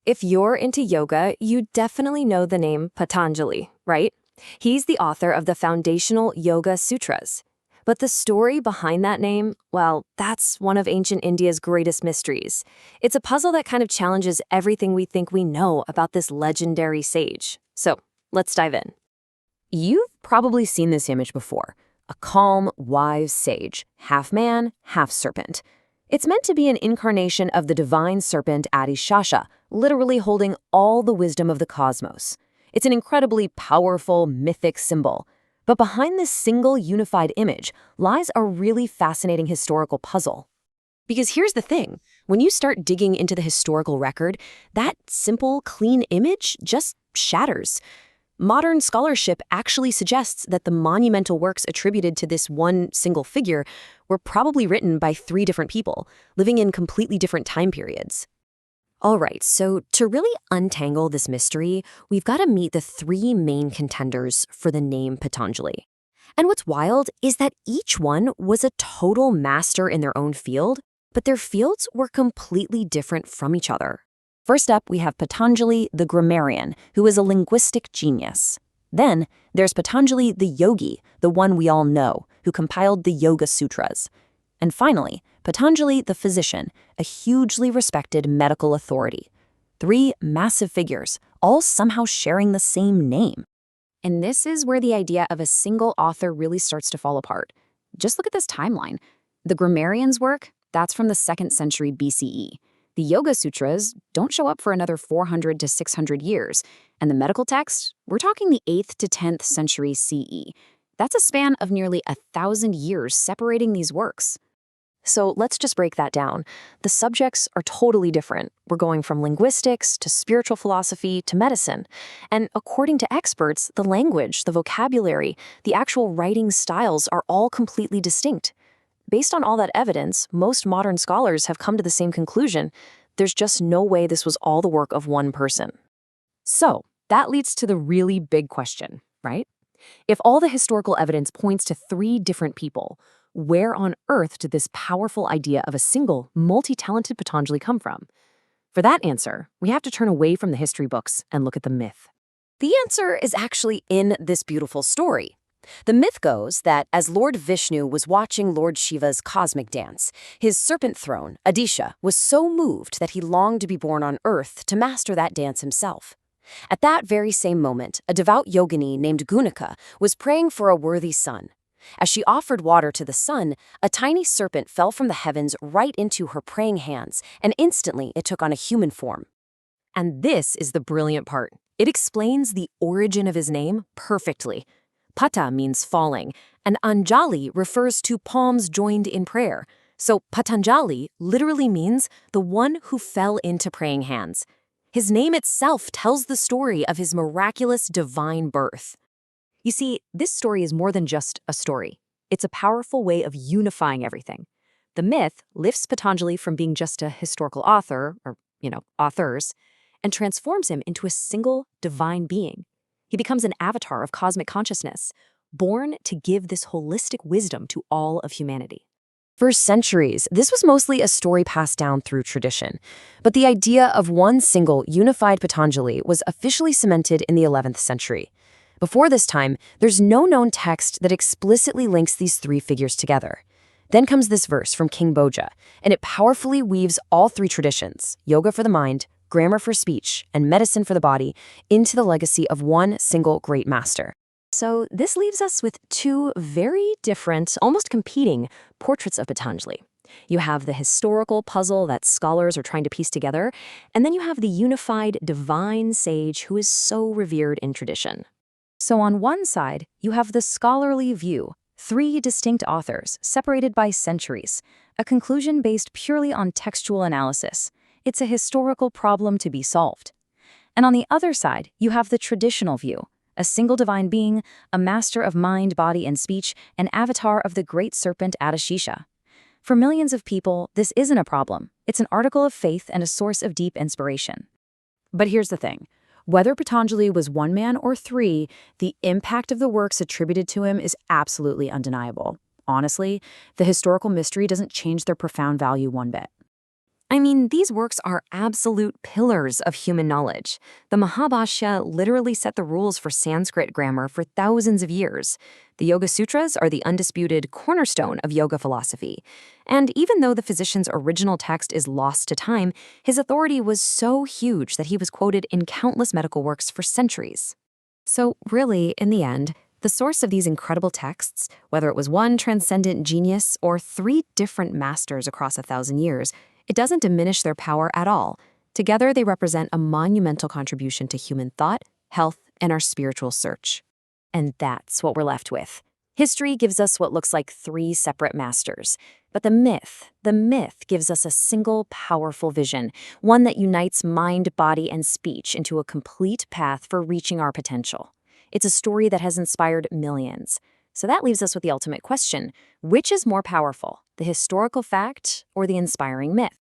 If you're into yoga, you definitely know the name Patanjali, right? He's the author of the foundational Yoga Sutras. But the story behind that name, well, that's one of ancient India's greatest mysteries. It's a puzzle that kind of challenges everything we think we know about this legendary sage. So, let's dive in. You've probably seen this image before. A calm, wise sage, half man, half serpent. It's meant to be an incarnation of the divine serpent Adishasha, literally holding all the wisdom of the cosmos. It's an incredibly powerful, mythic symbol. But behind this single unified image lies a really fascinating historical puzzle. Because here's the thing, when you start digging into the historical record, that simple, clean image just shatters. Modern scholarship actually suggests that the monumental works attributed to this one single figure were probably written by 3 different people, living in completely different time periods. All right, so to really untangle this mystery, we've got to meet the 3 main contenders for the name Patanjali. And what's wild is that each one was a total master in their own field, but their fields were completely different from each other. First up, we have Patanjali the grammarian, who is a linguistic genius. Then there's Patanjali the yogi, the one we all know, who compiled the Yoga Sutras. And finally, Patanjali the physician, a hugely respected medical authority. 3 massive figures, all somehow sharing the same name. And this is where the idea of a single author really starts to fall apart. Just look at this timeline. The grammarian's work, that's from the 2nd century BCE. The Yoga Sutras don't show up for another 400 to 600 years. And the medical texts, we're talking the 8th to 10th century CE. That's a span of nearly 1,000 years separating these works. So let's just break that down. The subjects are totally different. We're going from linguistics to spiritual philosophy to medicine. And according to experts, the language, the vocabulary, the actual writing styles are all completely distinct. Based on all that evidence, most modern scholars have come to the same conclusion. There's just no way this was all the work of one person. So that leads to the really big question, right? If all the historical evidence points to 3 different people, where on earth did this powerful idea of a single, multi-talented Patanjali come from? For that answer, we have to turn away from the history books and look at the myth. The answer is actually in this beautiful story. The myth goes that as Lord Vishnu was watching Lord Shiva's cosmic dance, his serpent throne, Adisha, was so moved that he longed to be born on earth to master that dance himself. At that very same moment, a devout yogini named Gunika was praying for a worthy son. As she offered water to the sun, a tiny serpent fell from the heavens right into her praying hands, and instantly it took on a human form. And this is the brilliant part. It explains the origin of his name perfectly. Pata means falling, and Anjali refers to palms joined in prayer. So Patanjali literally means the one who fell into praying hands. His name itself tells the story of his miraculous divine birth. You see, this story is more than just a story. It's a powerful way of unifying everything. The myth lifts Patanjali from being just a historical author, or, authors, and transforms him into a single divine being. He becomes an avatar of cosmic consciousness, born to give this holistic wisdom to all of humanity. For centuries, this was mostly a story passed down through tradition. But the idea of one single, unified Patanjali was officially cemented in the 11th century. Before this time, there's no known text that explicitly links these 3 figures together. Then comes this verse from King Bhoja, and it powerfully weaves all 3 traditions, yoga for the mind, grammar for speech, and medicine for the body, into the legacy of one single great master. So this leaves us with 2 very different, almost competing portraits of Patanjali. You have the historical puzzle that scholars are trying to piece together, and then you have the unified divine sage who is so revered in tradition. So on one side, you have the scholarly view, 3 distinct authors separated by centuries, a conclusion based purely on textual analysis. It's a historical problem to be solved. And on the other side, you have the traditional view, a single divine being, a master of mind, body, and speech, an avatar of the great serpent Adishisha. For millions of people, this isn't a problem. It's an article of faith and a source of deep inspiration. But here's the thing. Whether Patanjali was 1 man or 3, the impact of the works attributed to him is absolutely undeniable. Honestly, the historical mystery doesn't change their profound value one bit. I mean, these works are absolute pillars of human knowledge. The Mahabhashya literally set the rules for Sanskrit grammar for thousands of years. The Yoga Sutras are the undisputed cornerstone of yoga philosophy. And even though the physician's original text is lost to time, his authority was so huge that he was quoted in countless medical works for centuries. So, really, in the end, the source of these incredible texts, whether it was one transcendent genius or three different masters across 1,000 years, it doesn't diminish their power at all. Together, they represent a monumental contribution to human thought, health, and our spiritual search. And that's what we're left with. History gives us what looks like three separate masters. But the myth gives us a single powerful vision, one that unites mind, body, and speech into a complete path for reaching our potential. It's a story that has inspired millions. So that leaves us with the ultimate question: which is more powerful, the historical fact or the inspiring myth?